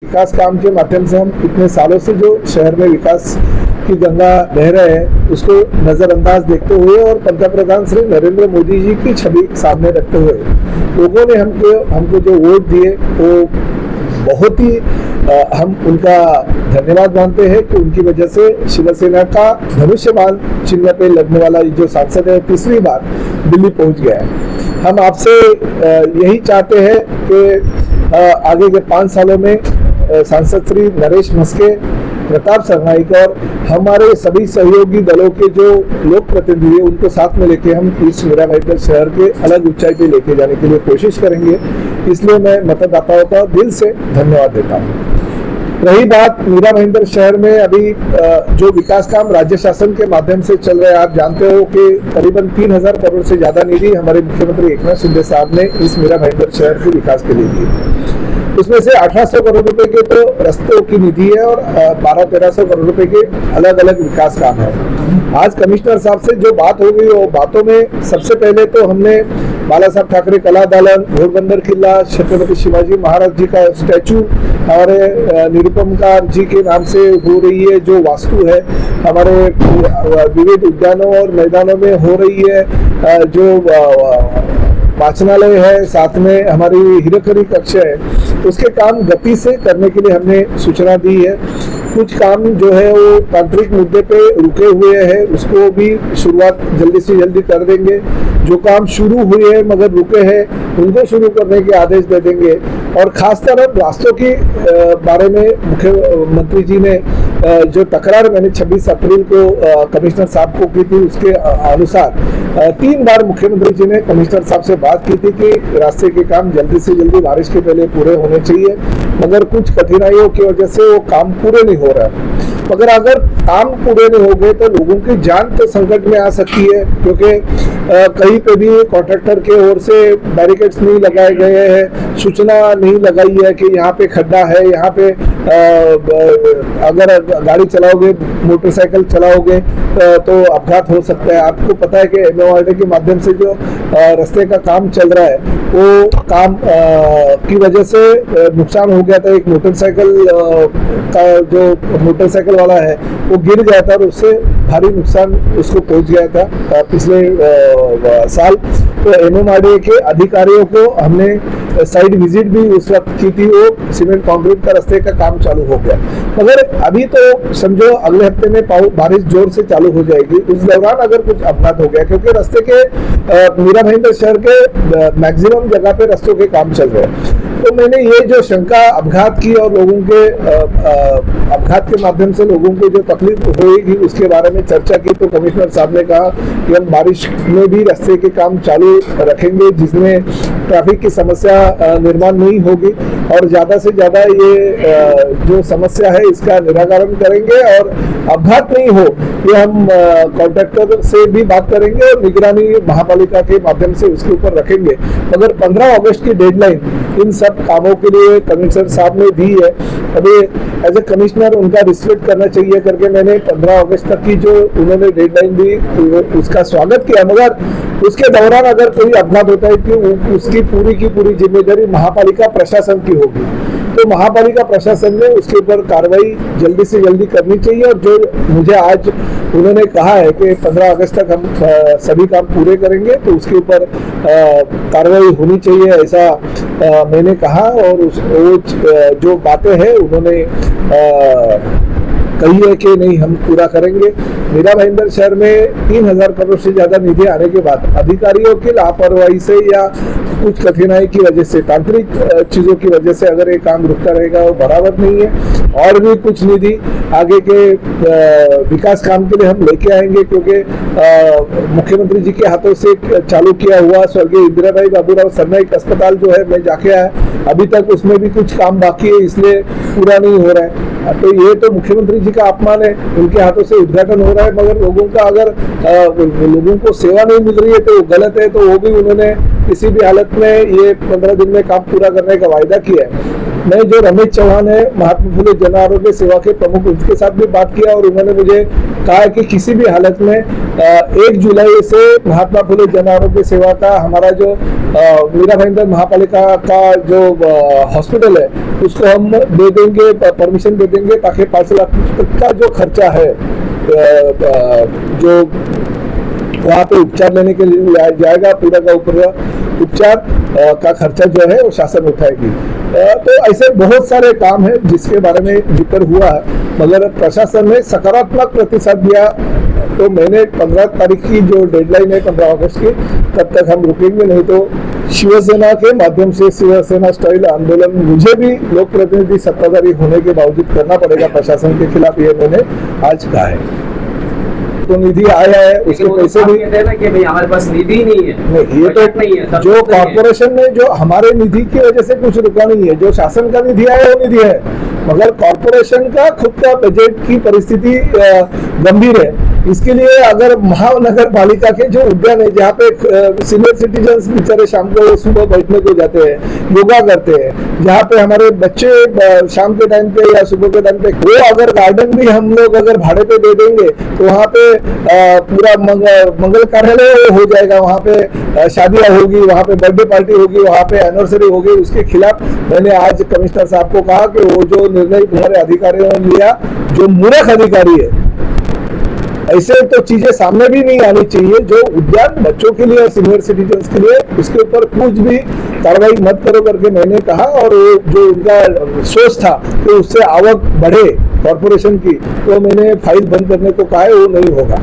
विकास काम के माध्यम से हम इतने सालों से जो शहर में विकास की गंगा बह रहे हैं उसको नजरअंदाज देखते हुए और पंतप्रधान श्री नरेंद्र मोदी जी की छवि सामने रखते हुए लोगों ने हमको जो वोट दिए वो बहुत ही हम उनका धन्यवाद मानते हैं कि उनकी वजह से शिवसेना का धनुष्यबाण चिन्ह पे लड़ने वाला जो सांसद है तीसरी बार दिल्ली पहुंच गया है। हम आपसे यही चाहते हैं कि आगे के 5 सालों में सांसद श्री नरेश मस्के, प्रताप सरनाईक और हमारे सभी सहयोगी दलों के जो लोक प्रतिनिधि उनको साथ में लेके हम इस मीरा भाईंदर शहर के अलग ऊंचाई पे लेके जाने के लिए कोशिश करेंगे। इसलिए मैं मतदाताओं का दिल से धन्यवाद देता हूँ। रही बात मीरा भाईंदर शहर में अभी जो विकास काम राज्य शासन के माध्यम से चल रहे हैं, आप जानते हो कि करीबन 3000 करोड़ से ज्यादा निधि हमारे मुख्यमंत्री एकनाथ शिंदे साहब ने इस मीरा भाईंदर शहर के विकास के लिए दी। उसमें से 1800 करोड़ रुपए के तो रस्तों की निधि है और 1200-1300 करोड़ रुपए के अलग अलग विकास काम है। आज कमिश्नर साहब से जो बात हो गई वो बातों में सबसे पहले तो हमने बाला साहब ठाकरे कला दालन, घोड़बंदर किला, छत्रपति शिवाजी महाराज जी का स्टैचू हमारे निरुपमकार जी के नाम से हो रही है, जो वास्तु है हमारे विविध उद्यानों और मैदानों में हो रही है, जो वाचनालय है, साथ में हमारी हीराखरी कक्ष है, उसके काम गति से करने के लिए हमने सूचना दी है। कुछ काम जो है वो तांत्रिक मुद्दे पे रुके हुए हैं, उसको भी शुरुआत जल्दी से जल्दी कर देंगे। जो काम शुरू हुए हैं मगर रुके हैं उनको शुरू करने के आदेश दे देंगे। और खासकर रास्तों की बारे में मुख्यमंत्री जी ने जो तकरार मैंने 26 अप्रैल को कमिश्नर साहब को की थी उसके अनुसार 3 बार मुख्यमंत्री जी ने कमिश्नर साहब से बात की थी कि रास्ते के काम जल्दी से जल्दी बारिश के पहले पूरे होने चाहिए, मगर कुछ कठिनाइयों की वजह से वो काम पूरे नहीं हो रहा है। मगर अगर काम पूरे नहीं हो गए तो लोगों की जान तो संकट में आ सकती है, क्योंकि कहीं पे भी कॉन्ट्रैक्टर के ओर से बैरिकेड्स नहीं लगाए गए हैं, सूचना नहीं लगाई है कि यहाँ पे खड्डा है, यहाँ पे अगर गाड़ी चलाओगे, मोटरसाइकिल चलाओगे तो अपघात हो सकता है। आपको पता है कि MORD के माध्यम से जो रास्ते का काम चल रहा है वो काम की वजह से नुकसान हो गया था। एक मोटरसाइकिल का जो मोटरसाइकिल वाला है वो गिर गया था और उससे भारी नुकसान उसको पहुंच गया था पिछले साल। तो MORD के अधिकारियों को हमने साइड विजिट भी उस वक्त की थी, वो सीमेंट कंक्रीट का रास्ते का काम चालू हो गया। मगर अभी तो समझो अगले हफ्ते में बारिश जोर से चालू हो जाएगी, उस दौरान अगर कुछ अपघात हो गया, क्योंकि रास्ते के मीरा भाईंदर शहर के मैक्सिमम जगह पे रास्तों के काम चल रहे हैं। तो मैंने ये जो शंका अपघात की और लोगों के अपघात के माध्यम से लोगों को जो तकलीफ होगी उसके बारे में चर्चा की, तो कमिश्नर साहब ने कहा कि हम बारिश में भी रास्ते के काम चालू रखेंगे जिसमें ट्रैफिक की समस्या निर्माण नहीं होगी और ज्यादा से ज्यादा ये जो समस्या है इसका निराकरण करेंगे और अपघात नहीं हो ये हम कॉन्ट्रैक्टर से भी बात करेंगे और निगरानी महापालिका के माध्यम से उसके ऊपर रखेंगे। मगर 15 अगस्त की डेडलाइन इन सब कामों के लिए कमिश्नर साहब ने दी है। अभी एज ए कमिश्नर उनका रिस्पेक्ट करना चाहिए करके मैंने 15 अगस्त तक की जो उन्होंने डेडलाइन दी उसका स्वागत किया, मगर उसके दौरान अगर कोई अपघात होता है कि उसकी पूरी जिम्मेदारी महापालिका प्रशासन की होगी। तो महापालिका प्रशासन ने उसके ऊपर कार्रवाई जल्दी से जल्दी करनी चाहिए और जो मुझे आज उन्होंने कहा है कि 15 अगस्त तक हम सभी काम पूरे करेंगे तो उसके ऊपर कार्रवाई होनी चाहिए, ऐसा मैंने कहा। और वो जो बातें हैं उन्होंने कही है कि नहीं हम पूरा करेंगे। मीरा भाईंदर शहर में 3000 करोड़ से ज्यादा निधि आने के बाद अधिकारियों की लापरवाही से या कुछ कठिनाई की वजह से, तांत्रिक चीजों की वजह से अगर ये काम रुकता रहेगा वो बराबर नहीं है। और भी कुछ निधि आगे के विकास काम के लिए हम लेके आएंगे, क्योंकि मुख्यमंत्री जी के हाथों से चालू किया हुआ स्वर्गीय इंदिराबाई बाबूराव सरनाईक अस्पताल जो है मैं जाके आया, अभी तक उसमें भी कुछ काम बाकी है, इसलिए पूरा नहीं हो रहा है। तो ये तो मुख्यमंत्री जी का अपमान है, उनके हाथों से उद्घाटन हो रहा है मगर लोगों का अगर लोगों को सेवा नहीं मिल रही है तो वो गलत है। तो वो भी उन्होंने किसी भी हालत में ये 15 दिन में काम पूरा करने का वायदा किया है। मैं जो रमेश चौहान है महात्मा फुले जन आरोग्य सेवा के प्रमुख, उनके साथ भी बात किया और उन्होंने मुझे कहा कि किसी भी हालत में 1 जुलाई से महात्मा फुले जन आरोग्य सेवा का हमारा जो मीरा भाईंदर महापालिका का जो हॉस्पिटल है उसको हम दे देंगे, परमिशन दे देंगे, ताकि 5 लाख तक का जो खर्चा है जो वहाँ पे उपचार लेने के लिए जाएगा, पूरा का पूरा उपचार का खर्चा जो है वो शासन उठाएगी। तो ऐसे बहुत सारे काम है जिसके बारे में जिक्र हुआ है, मगर प्रशासन ने सकारात्मक प्रतिसाद दिया। तो मैंने 15 तारीख की जो डेडलाइन है 15 अगस्त की, तब तक हम रुकेंगे, नहीं तो शिवसेना के माध्यम से शिवसेना स्टाइल आंदोलन मुझे भी लोक प्रतिनिधि सत्ताधारी होने के बावजूद करना पड़ेगा प्रशासन के खिलाफ, ये मैंने आज कहा है। तो निधि आया है, उसके पैसे भी कहते हैं ना कि भाई हमारे पास निधि नहीं है, नहीं, ये तो नहीं है, जो कॉर्पोरेशन ने जो हमारे निधि की वजह से कुछ रुका नहीं है, जो शासन का निधि आया वो निधि है, मगर कॉर्पोरेशन का खुद का बजट की परिस्थिति गंभीर है। इसके लिए अगर महानगर पालिका के जो उद्यान है जहाँ पे सीनियर सिटीजन्स बेचारे शाम को सुबह बैठने को जाते हैं, योगा करते हैं, जहाँ पे हमारे बच्चे शाम के टाइम पे या सुबह के टाइम पे, वो अगर गार्डन भी हम लोग अगर भाड़े पे दे देंगे तो वहाँ पे पूरा मंगल कार्यालय हो जाएगा, वहाँ पे शादियां होगी, वहाँ पे बर्थडे पार्टी होगी, वहाँ पे एनिवर्सरी होगी। उसके खिलाफ मैंने आज कमिश्नर साहब को कहा कि वो जो निर्णय तुम्हारे अधिकारियों ने लिया, जो मूर्ख अधिकारी है, ऐसे तो चीजें सामने भी नहीं आनी चाहिए। जो उद्यान बच्चों के लिए और सीनियर सिटीजन्स के लिए, उसके ऊपर कुछ भी कार्रवाई मत करो करके मैंने कहा। और जो उनका सोच था कि उससे आवक बढ़े कॉर्पोरेशन की, तो मैंने फाइल बंद करने को कहा है, वो नहीं होगा।